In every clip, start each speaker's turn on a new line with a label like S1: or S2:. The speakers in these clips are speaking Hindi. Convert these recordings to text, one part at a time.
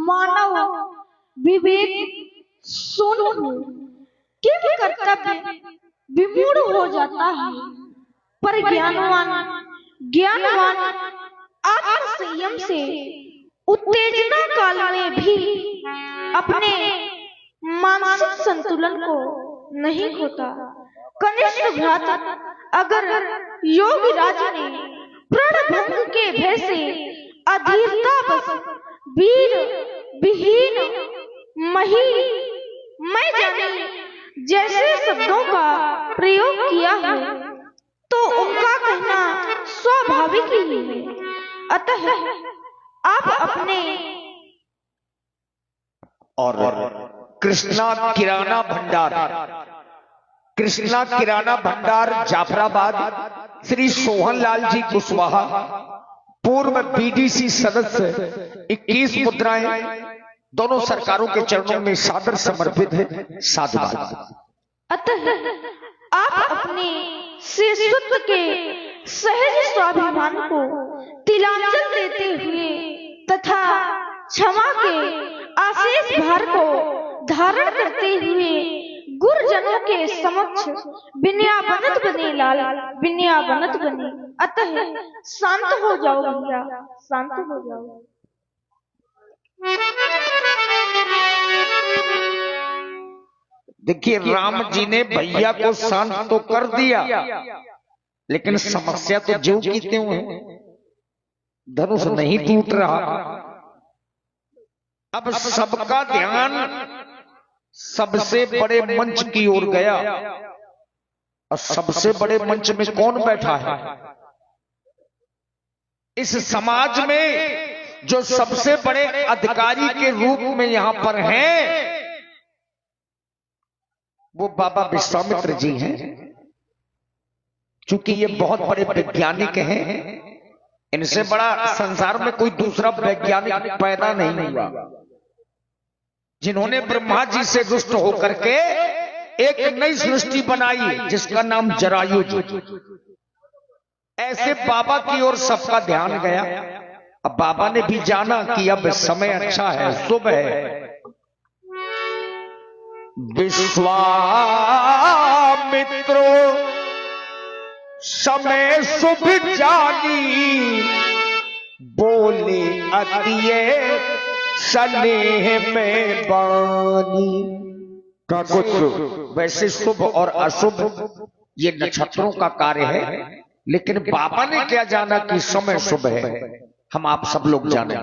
S1: मानव विवेक शून्य किम कर्तव्य विमूढ़ हो जाता है, पर ज्ञानवान आत्म संयम से उत्तेजना काल में भी अपने मानसिक संतुलन को नहीं खोता। कनिष्ठ भ्राता अगर योगीराज ने प्रणभंग के भय से अधीरता बस वीर विहीन मही मैं जाने जैसे शब्दों का प्रयोग किया है तो उनका कहना स्वाभाविक ही है। अतः आप अपने
S2: और कृष्णा किराना भंडार जाफराबाद श्री सोहनलाल जी कुशवाहा पूर्व बीडीसी सदस्य 21 मुद्राएं दोनों सरकारों के चरणों में सादर समर्पित है। साधुवाद।
S1: अतः आप अपने शिष्यत्व के सहज स्वाभिमान को तिलांजल देते हुए तथा क्षमा के आशेष भार को धारण करते हुए गुरुजनों के समक्ष विनयावनत बने लाल, विनयावनत बने। अतः शांत हो जाओ भैया, शांत हो जाओ।
S2: देखिए, राम जी ने भैया को शांत तो कर दिया, लेकिन समस्या तो जो की त्यों है, धनुष नहीं टूट रहा। अब सबका ध्यान सबसे बड़े मंच की ओर गया, और सबसे बड़े मंच में कौन बैठा है? इस समाज में जो सबसे बड़े अधिकारी के रूप में यहां पर हैं, वो बाबा विश्वामित्र जी हैं। चूंकि ये बहुत बड़े वैज्ञानिक हैं, इनसे बड़ा संसार में कोई दूसरा वैज्ञानिक पैदा नहीं हुआ, जिन्होंने ब्रह्मा जी से रुष्ट होकर के एक नई सृष्टि बनाई जिसका नाम जरायुज। ऐसे बाबा की ओर सबका ध्यान गया। अब बाबा ने भी जाना कि अब समय अच्छा है, शुभ है। विश्वामित्रो समय शुभ जानी, बोले अतिये स्नेह में बानी। का कुछ वैसे शुभ और अशुभ ये नक्षत्रों का कार्य है, लेकिन बाबा ने क्या जाना कि समय शुभ है, हम आप सब लोग जाने।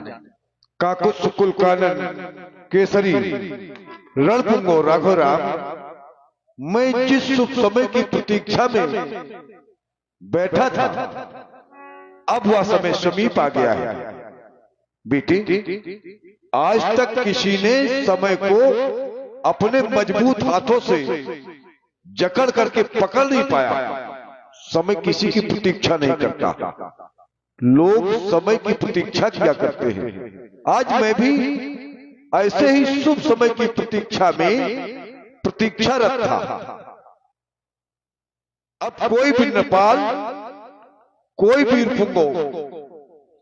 S3: काकुत्स कुल कानन केसरी रणपुंगो राघोराम, मैं जिस शुभ समय की प्रतीक्षा में बैठा था, अब वह समय समीप आ गया है। बेटी, आज तक किसी ने समय को अपने मजबूत हाथों से जकड़ करके पकड़ नहीं पाया। समय किसी की प्रतीक्षा नहीं करता, लोग समय की प्रतीक्षा किया करते हैं। आज मैं भी ऐसे ही शुभ समय की प्रतीक्षा में प्रतीक्षारत था। अब कोई भी नेपाल, कोई भी पुंगो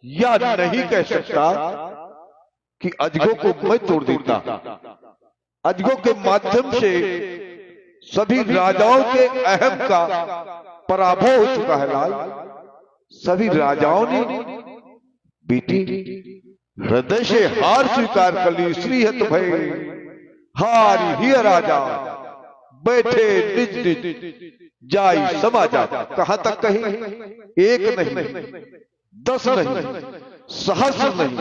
S3: या नहीं कह सकता कि अजगो को मैं तोड़ देता। अजगो के माध्यम से सभी राजाओं के अहम का पराभव हो चुका है लाल। सभी राजाओं ने बेटी हृदय से हार स्वीकार कर ली। श्री है तो भाई हारी ही राजा, बैठे निज निज जाई समाजा। कहां तक कही? एक नहीं, 10 नहीं, सहस्र नहीं,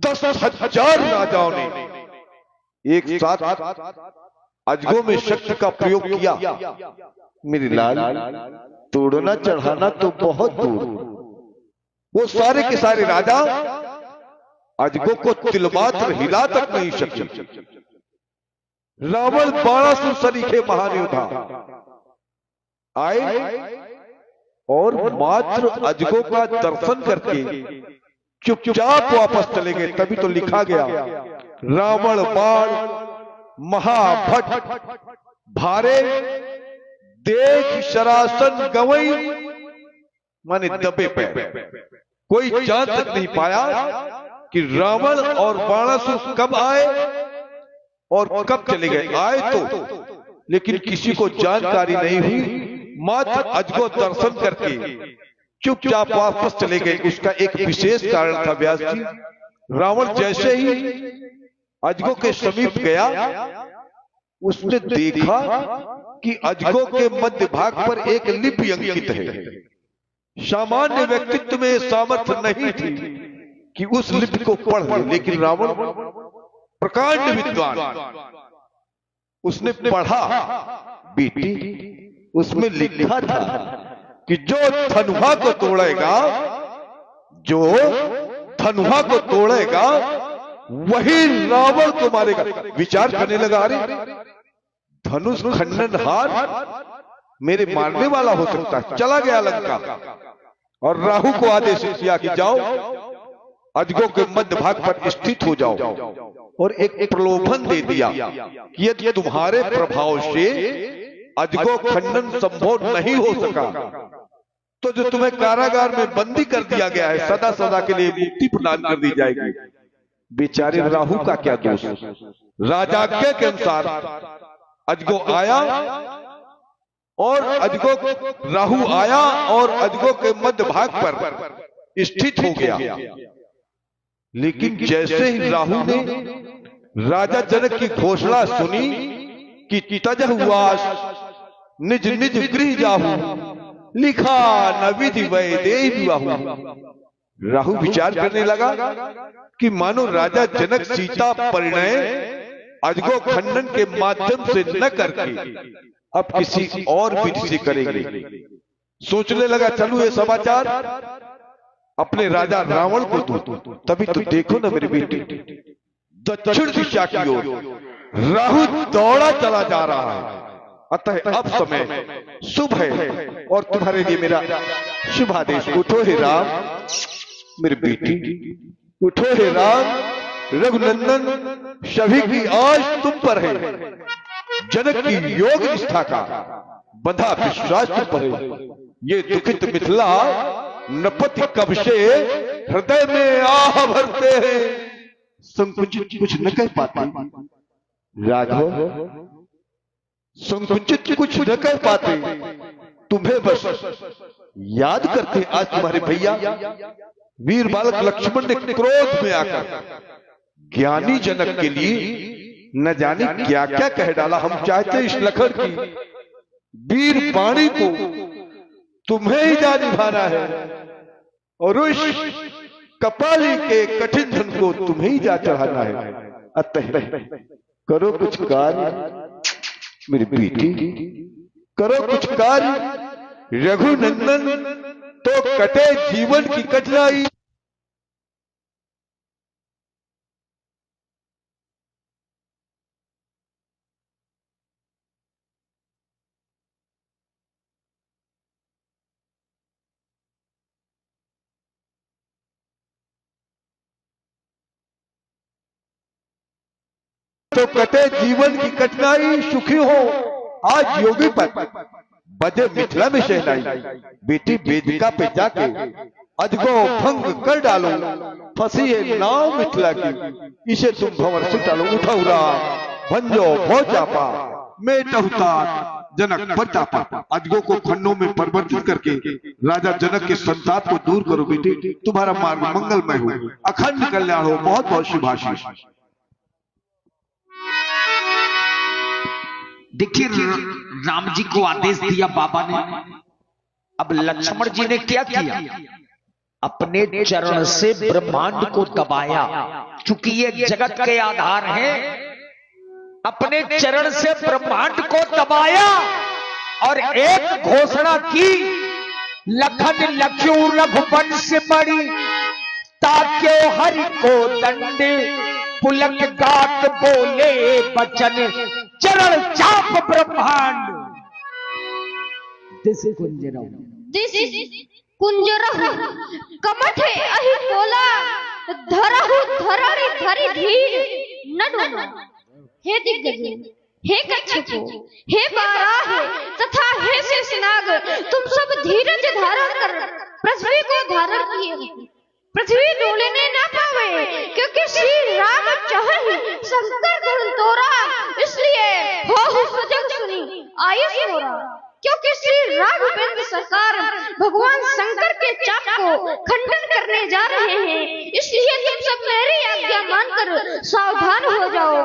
S3: 10,000 राजाओं ने एक साथ अजगो में शक्ति का प्रयोग किया। मेरी लाल, तोड़ना चढ़ाना तो बहुत दूर, वो सारे के सारे राजा अजगो को तिलमात्र हिला तक नहीं सके। रावण 1200 सरीखे महायोद्धा आए और मात्र अजगो का दर्शन करके चुपचाप वापस चले गए। तभी तो लिखा गया, रावण बाण महाभट भारे, देख शरासन गवई, माने दबे पे कोई जान तक नहीं पाया कि रावण और बाणासुर कब आए और कब चले गए। आए तो, लेकिन किसी को जानकारी नहीं हुई। मात्र अजगो दर्शन करके चुपचाप वापस चले गए। उसका एक विशेष कारण था व्यास जी। रावण जैसे ही अजगो के समीप गया, उसने देखा कि अजगो के मध्य भाग पर एक लिपि अंकित है। सामान्य व्यक्तित्व में सामर्थ्य नहीं थी कि उस लिपि को पढ़ ले, लेकिन रावण प्रकांड विद्वान, उसने पढ़ा। बेटी, उसमें लिखा था कि जो धनुहा को तोड़ेगा, जो धनुहा को तोड़ेगा वही रावण को मारेगा। विचार करने लगा, अरे धनुष खंडनहार मेरे मारने वाला हो सकता है। चला गया लंका और राहु को आदेश किया कि जाओ अजगो के मध्य भाग पर स्थित हो जाओ, और एक प्रलोभन दे दिया कि यदि तुम्हारे प्रभाव से अजगो खंडन संभव नहीं हो सका तो जो तुम्हें कारागार में बंदी कर दिया गया है, सदा सदा के लिए मुक्ति प्रदान कर दी जाएगी। बेचारे राहु का क्या दोष। राजाज्ञा के अनुसार अजगो आया और राहु आया और अजगो के मध्य भाग पर स्थित हो गया। लेकिन जैसे ही राहु ने राजा जनक की घोषणा सुनी कि तजहुआस निज निज गृह जाहु, लिखा न विधि वैदेही बाहु। राहु विचार करने लगा कि मानो राजा जनक सीता परिणय अजगो खंडन के माध्यम से न करके अब किसी और विधि से करेंगे। सोचने लगा, चलो ये समाचार अपने राजा रावण को दो। तभी तो देखो ना मेरी बेटी, दक्षिण दिशा की ओर राहु दौड़ा चला जा रहा है। अतः अब समय शुभ है और तुम्हारे लिए मेरा शुभ आदेश। उठो हे राम, मेरी बेटी उठो हे राम। रघुनंदन, सभी की आज तुम पर है। जनक की योग निष्ठा का बंधा विश्वास तुम पर है। ये दुखित मिथिला नपति कब से हृदय में आह भरते हैं। संकुचित कुछ न कह पाते राघव, संकुचित कुछ न कह पाते। तुम्हें बस याद करते आज तुम्हारे भैया वीर बालक लक्ष्मण ने क्रोध में आकर ज्ञानी जनक के लिए न जाने क्या क्या कह डाला। हम चाहते इस लखन की वीर वाणी को तुम्हें ही जा निभाना है और उस कपाली के कठिन धन को तुम्हें ही जा चढ़ाना है। अतः करो कुछ कार्य मेरी बेटी, करो कुछ कार्य। रघुनंदन तो कटे जीवन की कठिनाई। तो कटे जीवन की कठिनाई, सुखी हो आज योगी पर बजे मिथिला में शहनाई। बेटी वेदिका पे जाके अजगो भंग कर डालो, फंसी है नाव मिथिला की, इसे तुम भंवर से डालो। उठो राम, भंजो भो चापा, मैं टहुता जनक पर चापा। अजगो को खंडों में परिवर्तित करके राजा जनक के संताप को दूर करो। बेटी तुम्हारा मार्ग मंगलमय हो, अखंड कल्याण हो। बहुत बहुत शुभाशीष।
S4: देखिए राम जी को आदेश दिया बाबा ने। अब लक्ष्मण जी ने क्या किया, अपने चरण से ब्रह्मांड को दबाया। क्योंकि ये जगत के आधार हैं, अपने चरण से ब्रह्मांड को दबाया और एक घोषणा की, लखन लख्यू रघुवंश बड़ी ताक्यो हरि को दंडे, पुलक गात बोले बचन चरण चाप ब्रह्मांड। दिस
S1: कुंजरहु कमठे अहि बोला, धरहु धरणी धरि धीर ननु। हे दिग्गज, हे कच्छपो, हे बाराह तथा हे शेषनाग, तुम सब धीरज धारण कर पृथ्वी को धारण किए। पृथ्वी डोलने ना पावे, क्योंकि श्री राम चाहे शंकर धन तोरा, इसलिए हो सजग सुनी आयुष मोरा। क्योंकि श्री राघवेंद्र सरकार भगवान शंकर के चाप को खंडन करने जा रहे हैं, इसलिए तुम सब मेरी आज्ञा मानकर सावधान हो जाओ।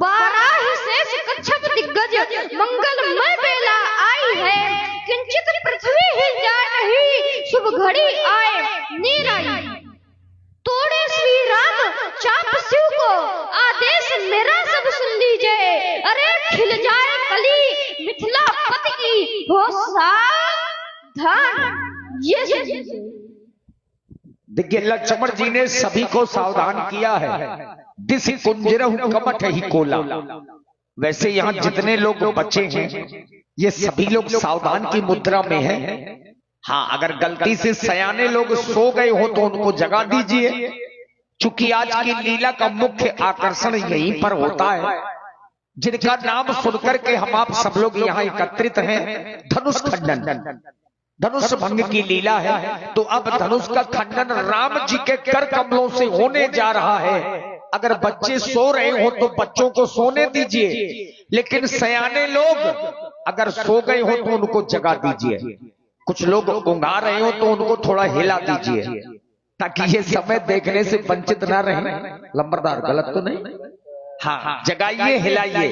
S1: 12 शेष कच्छप दिग्गज मंगलमय बेला आई है, किंचित पृथ्वी हिल जाए नहीं, शुभ घड़ी आए नीर आई। तोड़े श्री राम चाप शिव को, आदेश मेरा सब सुन लीजिए, अरे खिल जाए कली मिथिला पति की हो सावधान। ये
S4: देखिए लक्ष्मण जी ने सभी को सावधान किया है। दिस कुंजरहु कमठ ही कोला। वैसे यहाँ जितने लोग बचे हैं ये सभी लोग सावधान की मुद्रा में हैं। हाँ, अगर गलती से सयाने लोग सो गए हो तो उनको जगा दीजिए, क्योंकि आज की लीला का मुख्य आकर्षण यहीं पर होता है, जिनका नाम सुनकर के हम आप सब लोग यहाँ एकत्रित हैं। धनुष खंडन, धनुष भंग की लीला है। तो अब धनुष का खंडन राम जी के कर कमलों से होने जा रहा है। अगर बच्चे सो रहे हो तो बच्चों को सोने दीजिए, लेकिन सयाने लोग अगर सो गए हो तो उनको जगा दीजिए। कुछ लोग उंघा रहे हो तो उनको थोड़ा हिला दीजिए, ताकि ये समय देखने से वंचित ना रहे। लंबरदार गलत तो नहीं? हाँ, जगाइए, हिलाइए।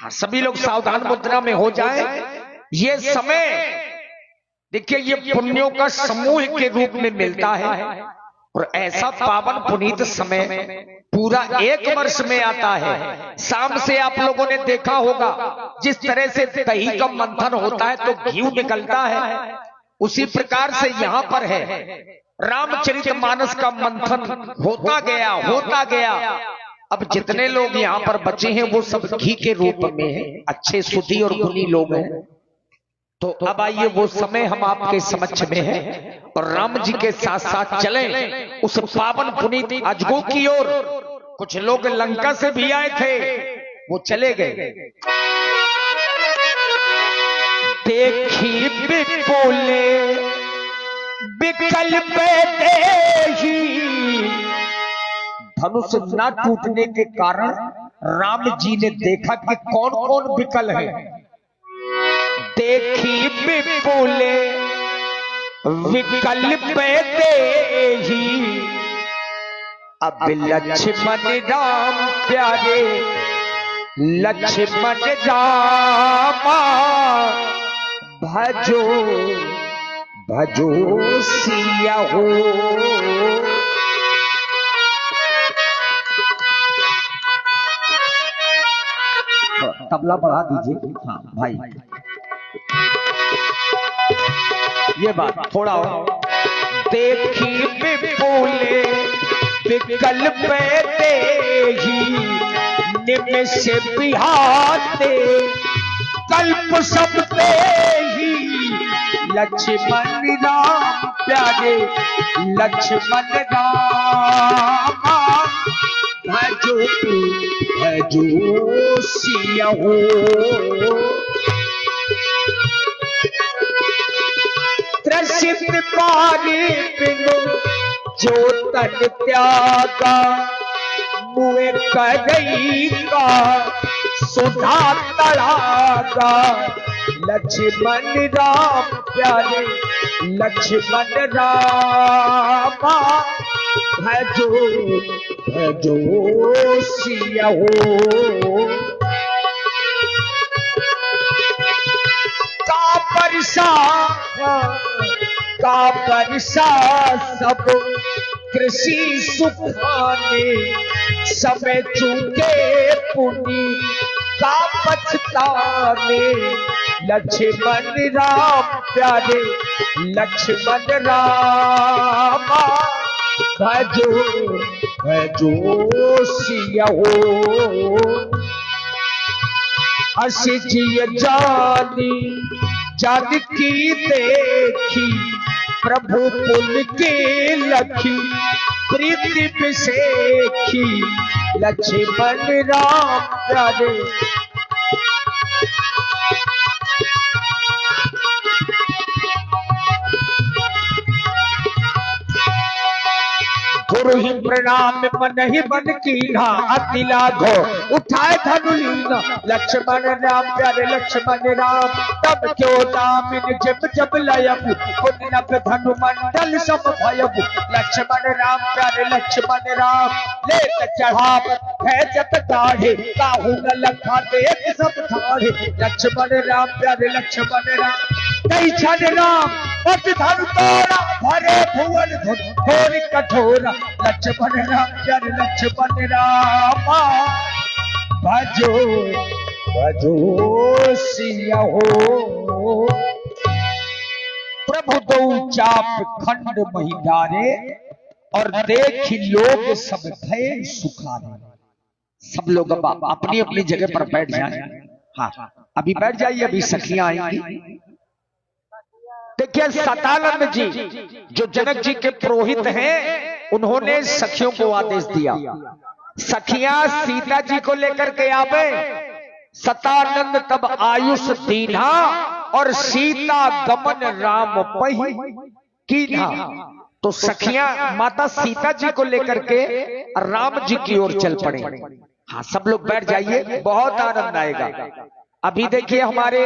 S4: हाँ, सभी लोग सावधान मुद्रा में हो जाए। ये समय देखिए ये पुण्यों का समूह के रूप में मिलता है, और ऐसा पावन पुनीत समय पूरा 1 वर्ष में आता है। शाम से आप लोगों ने देखा होगा जिस तरह से दही का मंथन होता है तो घी निकलता है, उसी प्रकार से यहाँ पर है रामचरितमानस का मंथन होता गया। अब जितने लोग यहाँ पर बचे हैं वो सब घी के रूप में हैं, अच्छे सुधी और गुणी लोग हैं। तो अब आइए वो समय हम आपके समक्ष में है, और राम जी के साथ साथ चलें उस पावन पुनीत अजगो की ओर। कुछ लोग लंका से भी आए थे, वो चले गए।
S2: देखी बिपुले विकल देही,
S4: धनुष न टूटने के कारण राम जी ने देखा कि कौन कौन विकल है।
S2: देखी विपुले विकल देही, अब लक्ष्मण राम प्यारे लक्ष्मण रामा, भजो भजो सिया हो।
S4: तबला बढ़ा दीजिए। हाँ भाई, ये बात थोड़ा हो।
S2: देखी विपुले विकल देही, निमिष बिहाते कल्प सब देही, लक्ष्मण राम प्यारे लक्ष्मण रामा, भजो भजो सिया हो। त्रसित पारे बिनु जो तन त्यागा, मुए करई का सुधा तड़ागा, लक्ष्मण राम प्यारे लक्ष्मण रामा, भजो भजो सिया हो। का बरसा सब कृषि सुखाने, समय चूके पुनि का पछताने, लक्ष्मण राम प्यारे लक्ष्मण रामा, भजो भजो सिया हो। असिजिय जानी जानकी देखी, प्रभु पुल के लखी प्रीति बिसेखी, लक्ष्मण राम प्यारे गुरु ही प्रणाम मन ही मन कीना अति लाघो उठाए धनुलीना लक्ष्मण राम प्यारे लक्ष्मण राम तब क्यों दामिन जब जब लयब पुण्यप धनु मंडल सब भयब लक्ष्मण राम प्यारे लक्ष्मण राम लेत चढ़ाव है जत दाढ़े काहू न लखा देख सब ठाढ़े लक्ष्मण राम प्यारे लक्ष्मण राम कई क्षण राम पट धनु तोड़ा भरे भुवन घोर कठोरा लक्ष्मण राम प्यारे लक्ष्मण राम भजो भजो सिया हो प्रभु दो चाप खंड महिदारे और देखी लोग सब भय सुखारे। सब लोग अब अपनी अपनी जगह पर बैठ जाएं। हाँ अभी बैठ जाइए, अभी सखियां आएंगी। देखिए सतानंद जी जो जनक जी के पुरोहित हैं, उन्होंने सखियों को आदेश दिया सखियां सीता जी को लेकर के आवे। सतानंद तब आयुष दीन्हा और सीता गमन राम पही कीन्हा। तो सखियां माता सीता जी को लेकर के राम जी की ओर चल पड़े। हाँ सब लोग बैठ जाइए, बहुत आनंद आएगा। अभी देखिए हमारे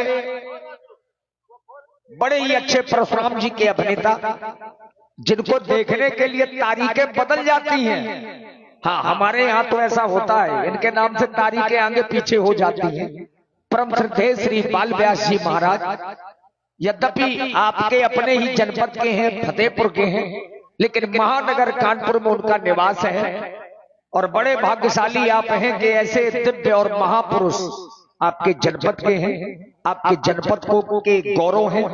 S2: बड़े ही अच्छे परशुराम जी के अभिनेता, जिनको देखने के लिए तारीखें बदल जाती हैं। हाँ हमारे यहाँ तो ऐसा होता है, इनके नाम से तारीखें आगे पीछे हो जाती हैं। परम श्रद्धेय श्री बाल व्यास जी महाराज यद्यपि आपके अपने ही जनपद के हैं, फतेहपुर के हैं, लेकिन महानगर कानपुर में उनका निवास है। और बड़े भाग्यशाली आप हैं कि ऐसे दिव्य और महापुरुष आपके जनपद के हैं, आपके जनपद को के गौरव हैं।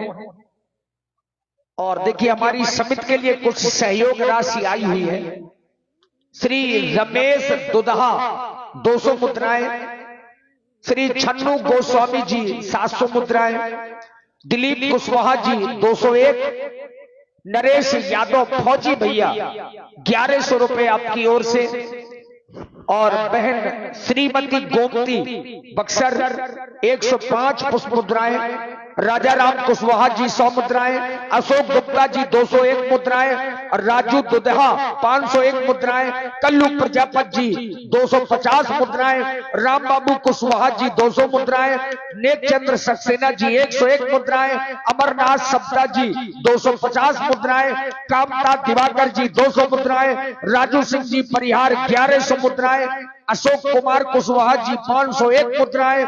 S2: और देखिए हमारी समिति के लिए कुछ सहयोग राशि आई हुई है। श्री रमेश दुदहा 200 मुद्राएं, श्री छन्नू गोस्वामी जी 700 मुद्राएं, दिलीप कुशवाहा जी 201, नरेश यादव फौजी भैया 1100 रुपए आपकी ओर से, और बहन श्रीमती गोमती बक्सर 105 पुष्प मुद्राएं, राजा राम कुशवाहा जी 100 मुद्राएं, अशोक गुप्ता जी 201 मुद्राएं, और राजू दुदहा 501 मुद्राएं, कल्लू प्रजापति जी 250 मुद्राएं, राम बाबू कुशवाहा जी 200 मुद्राएं, नेक चंद्र सक्सेना जी 101 मुद्राएं, अमरनाथ सप्ता जी 250 मुद्राएं, कामता दिवाकर जी 200 मुद्राएं, राजू सिंह जी परिहार 1100 मुद्राएं, अशोक कुमार कुशवाहा जी 501 मुद्राएं,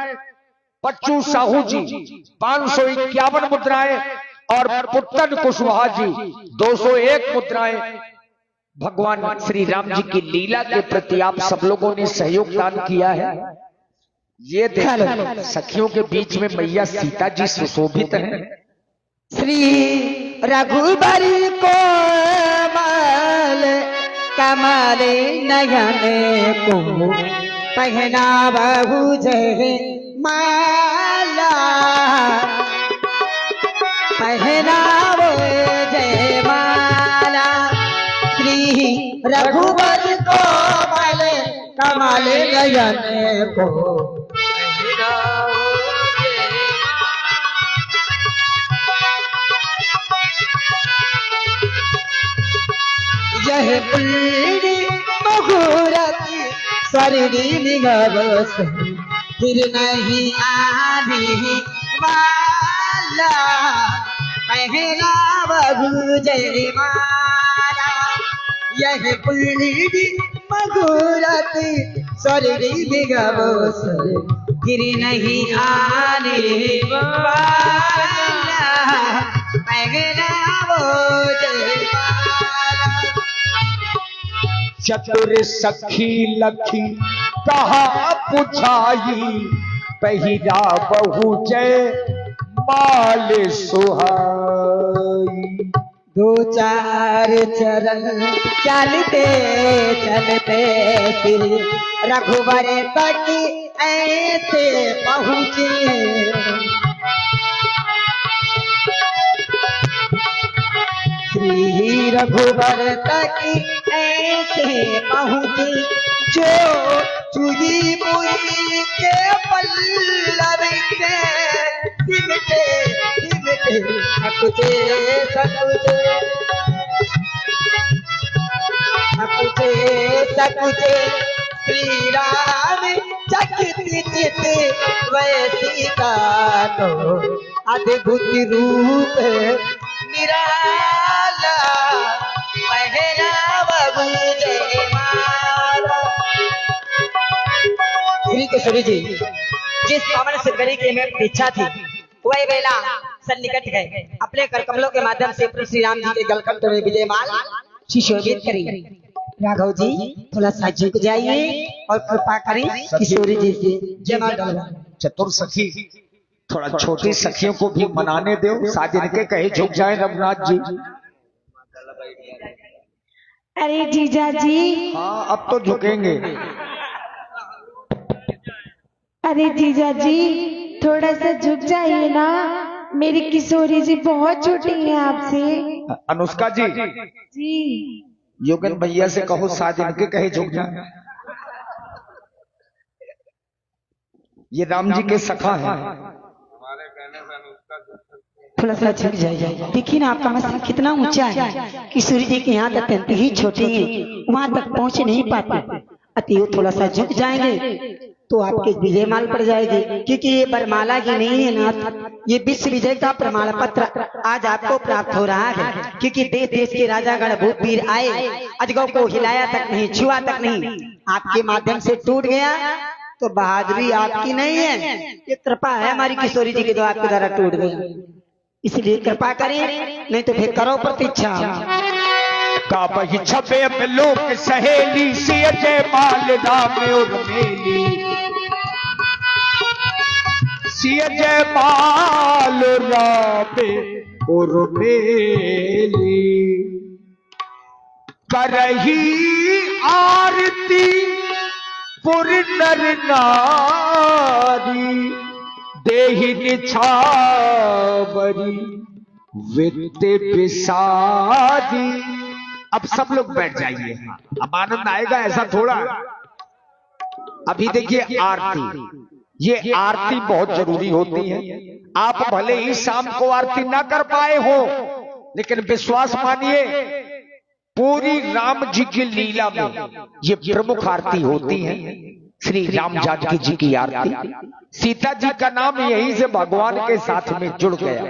S2: बच्चू साहू जी 551 मुद्राएं, और पुत्तन कुशवाहा जी 201 मुद्राएं। भगवान श्री राम जी की लीला के प्रति आप सब लोगों ने सहयोग दान किया है। ये देखो सखियों के बीच में मैया सीता जी सुशोभित हैं।
S5: श्री रघुबरी को कमल नयन को पहना बहु जय माला, पहनावो जय माला। श्री रघुबर को कमल नयन को पहनावो जय यह पुल्ली मुहूर्त सरडी निगवस फिर नहीं आने वाला, पहला बहू जय माला। यह पुल्ली मुहूर्त सरडी निगवस फिर नहीं आने वाला, पहला वो जय माला।
S2: चतुर सखी लखी कहा पुछाई, पहिरा बहु जय माल सुहाई।
S5: दो चार चरण चलते चलते फिर रघुवर तक ऐसे पहुँचे। श्री रघुवर तक ऐसे पहुँचे, जो चुरी मुई के पल्लव के सिमटे सिमटे सकुचे सकुचे सकुचे सकुचे श्री राम चकित चित वै सीता को अद्भुत रूप निराला पहराव जय माला। श्री किशोरी जी जिस पावन सिद्धगरी की हमें इच्छा थी वही बेला सन्निकट गए। अपने कर कमलों के माध्यम से प्रभु श्री राम जी के गलकंठ में विजयमाल सुशोभित करें। राघव जी थोड़ा सा झुक जाइए और कृपा करें किशोरी जी से जयमाल डलवा।
S4: चतुर सखी थोड़ा छोटी सखियों को भी मनाने दो, साजिन के कहे झुक जाए रघुनाथ जी।
S1: अरे जीजा जी,
S4: हाँ अब तो झुकेंगे।
S1: अरे जीजा जी थोड़ा सा झुक जाइए ना, मेरी किशोरी जी बहुत छोटी है आपसे।
S4: अनुष्का जी
S1: जी
S4: योगन भैया से कहो साजिन के कहे झुक जाए। ये राम जी के सखा है।
S5: थोड़ा सा झुक जाइए। देखिए ना आपका मस्तक कितना ऊंचा है। किशोरी जी के यहाँ तक ही छोटे हैं, वहां तक पहुंच नहीं पाते। अतएव थोड़ा सा झुक जाएंगे तो आपके विजय माल पड़ जाएगी, क्योंकि ये बरमाला की नहीं है नाथ, ये विश्व विजय का प्रमाण पत्र आज आपको प्राप्त हो रहा है। क्योंकि देश देश के राजागण भूत वीर आए, अजगौ को हिलाया तक नहीं, छुआ तक नहीं, आपके माध्यम से टूट गया। तो बहादुरी आपकी नहीं है, ये कृपा है हमारी किशोरी जी के द्वारा आपके द्वारा टूट गया। इसलिए कृपा करें, नहीं तो फिर करो प्रतीक्षा।
S2: का बही छबे लोक सहेली सिय जय माल राम और मेली, सिय जय माल राम और मेली, करही आरती पुर नर नारी, देहि निछावरी वित्त विसादी।
S4: अब सब लोग बैठ जाइए, अब आनंद आएगा ऐसा थोड़ा। अभी देखिए आरती, ये आरती बहुत जरूरी होती है। आप भले ही शाम को आरती ना कर पाए हो, लेकिन विश्वास मानिए पूरी राम जी की लीला में ये प्रमुख आरती होती है। श्री राम जानकी जी की आरती, सीता जी का नाम यहीं से भगवान के साथ में जुड़ गया।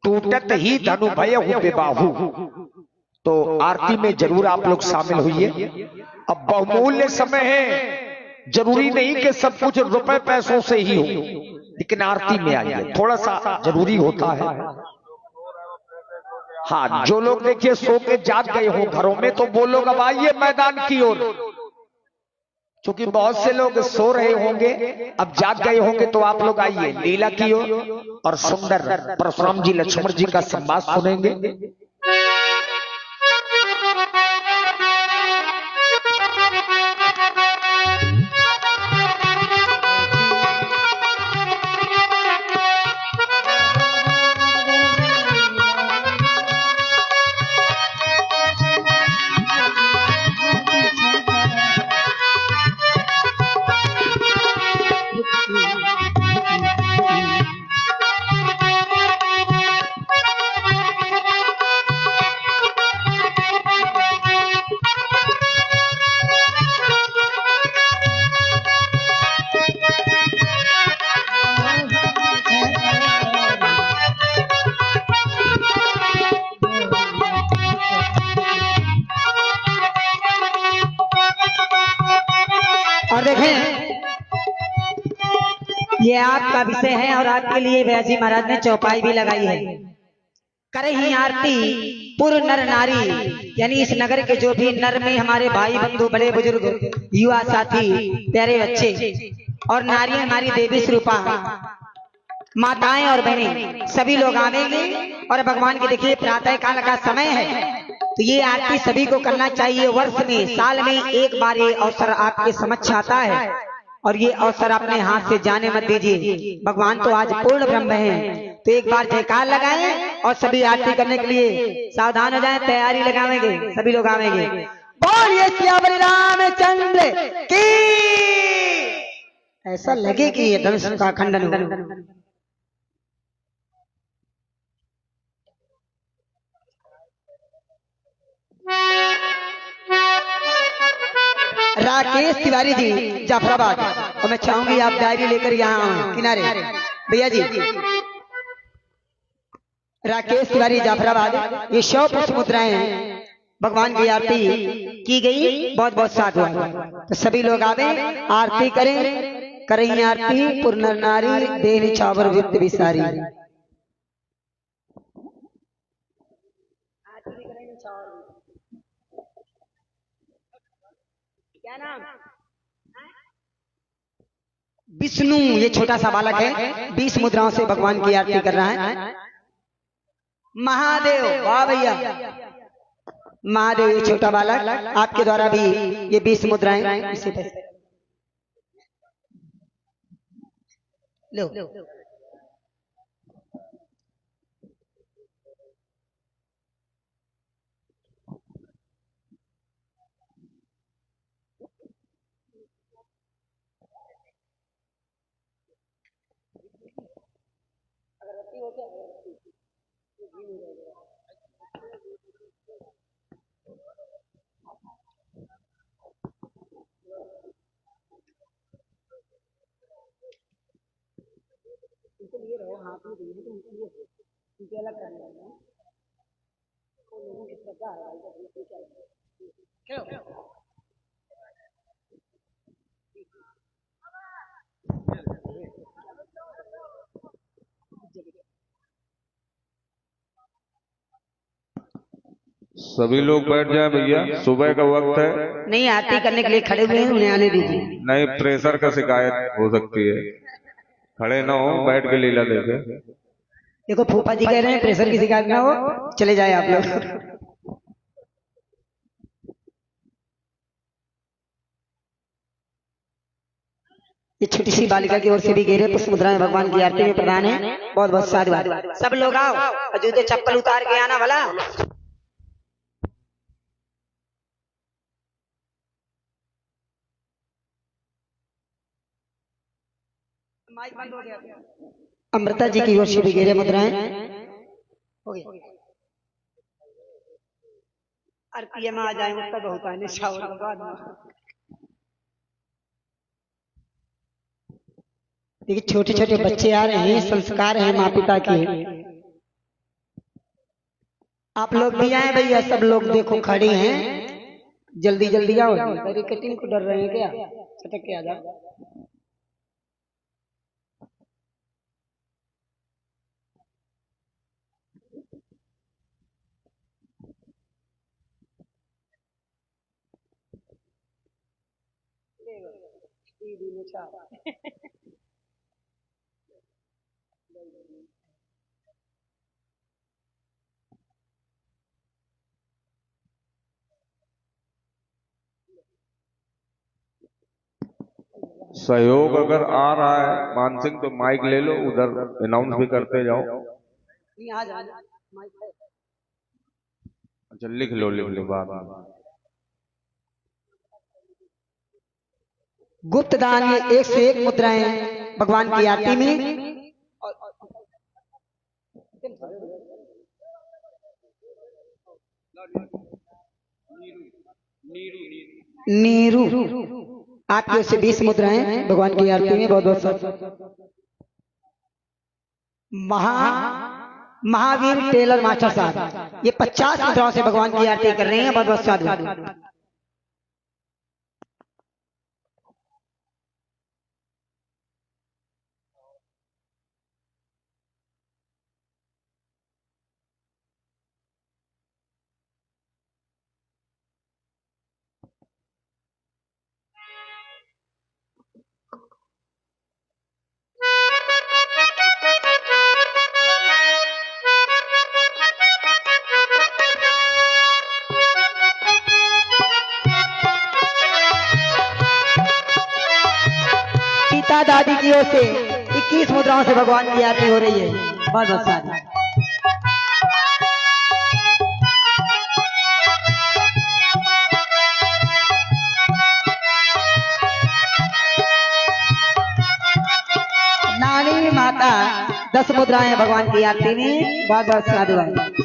S4: टूटत ही धनु भयहु विबाहु, तो आरती में जरूर आप लोग शामिल हुइए। अब बहुमूल्य समय है, जरूरी नहीं कि सब कुछ रुपए पैसों से ही हो, लेकिन आरती में आइए, थोड़ा सा जरूरी होता है। हाँ, जो लोग देखिए सो के जाग गए हो घरों में, तो वो लोग अब आइए मैदान की ओर, क्योंकि बहुत से लोग सो रहे होंगे, अब जाग गए होंगे, तो आप लोग आइए लीला की ओर और सुंदर परशुराम जी लक्ष्मण जी का संवाद सुनेंगे।
S5: और देखें ये आपका विषय है और आपके लिए व्यासी महाराज ने चौपाई भी लगाई है। करे ही आरती पूर्ण नर नारी, यानी इस नगर के जो भी नर में हमारे भाई बंधु बड़े बुजुर्ग युवा साथी प्यारे बच्चे और नारियां हमारी देवी स्वरूपा माताएं और बहनें सभी लोग आवेंगे। और भगवान के देखिए प्रातः काल का समय है, तो ये आरती सभी को करना चाहिए। वर्ष में साल में एक बार ये अवसर आपके समक्ष आता है और ये अवसर अपने हाथ से जाने मत दीजिए। भगवान तो आज पूर्ण ब्रह्म है, तो एक बार जयकार लगाएं और सभी आरती करने के लिए सावधान हो जाएं, तैयारी लगावेंगे, सभी लोग आवेंगे। बोलिए सियावर रामचंद्र की। ऐसा लगे कि ये धनुष का खंडन हो। राकेश तिवारी जी जाफराबाद, और मैं चाहूंगी आप डायरी लेकर यहाँ आए किनारे। भैया जी, राकेश तिवारी जाफराबाद, ये 100 पुष्प मुद्राएं हैं, भगवान की आरती की गई, बहुत बहुत साथ हुआ। तो सभी लोग आवे, आरती करें आरती, पुर नर नारी देह छावर वित्त विसारी। क्या नाम? विष्णु, ये छोटा सा बालक है, 20 मुद्राओं से भगवान की आरती कर रहा है। महादेव, वाह भैया, महादेव ये छोटा बालक, आपके द्वारा भी ये 20 मुद्राएं इसी पे लो।
S2: सभी लोग बैठ जाए भैया, सुबह का वक्त है।
S5: नहीं, आरती करने के लिए खड़े हुए हैं, उन्हें आने दीजिए।
S2: नहीं, प्रेशर का शिकायत हो सकती है, खड़े ना हो, बैठ के लीला देखे।
S5: देखो फूफा जी कह रहे हैं प्रेशर की शिकायत ना हो, चले जाए आप लोग। ये छोटी सी बालिका की ओर से भी घेरे पुष्प मुद्राएं भगवान की आरती में प्रदान है, बहुत बहुत साधुवाद। सब लोग आओ और जूते चप्पल उतार के आना भला। अमृता जी की ओर से भी घेरे मुद्राएं हो गई। आरती में आ जाए उसका बहुत आने शावर बाद में। देखिए छोटे छोटे बच्चे आ रहे हैं, संस्कार हैं माँ पिता के। आप लोग भी आए भैया, सब लोग देखो खड़े हैं, जल्दी जल्दी आओ। बैरिकेटिंग को डर रहे हैं क्या? छटक के आ जाओ।
S2: सहयोग अगर आ रहा है मानसिंह तो माइक ले लो, उधर अनाउंस भी करते जाओ। अच्छा लिख लो बाद में।
S5: गुप्त दान ये 1 से 1 मुद्राएं भगवान की आरती में। नीरू, आपकी ओर से 20 मुद्राएं भगवान की आरती में, बहुत बहुत महावीर टेलर मास्टर साहब, ये 50 मुद्राओं से भगवान की आरती कर रहे हैं, बहुत बहुत साधु। पिता दादी की ओर से 21 मुद्राओं से भगवान की आरती हो रही है, बहुत बहुत साधु। नानी माता 10 मुद्राएं भगवान की आरती में, बहुत बहुत साधु है।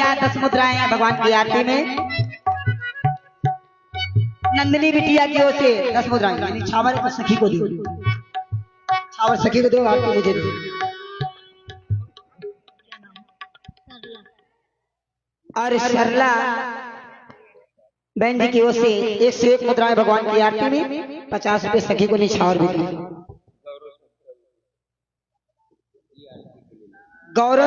S5: भैया 10 मुद्राएं भगवान की आरती में। नंदिनी बिटिया की ओर से 10 मुद्राएं, यानी छावर को सखी को दी, छावर सखी को दो, आरती मुझे दो। और सरला बहन जी की ओर से 101 मुद्राएं भगवान की आरती में, 50 रुपए सखी को निछावर भी दी। गौरव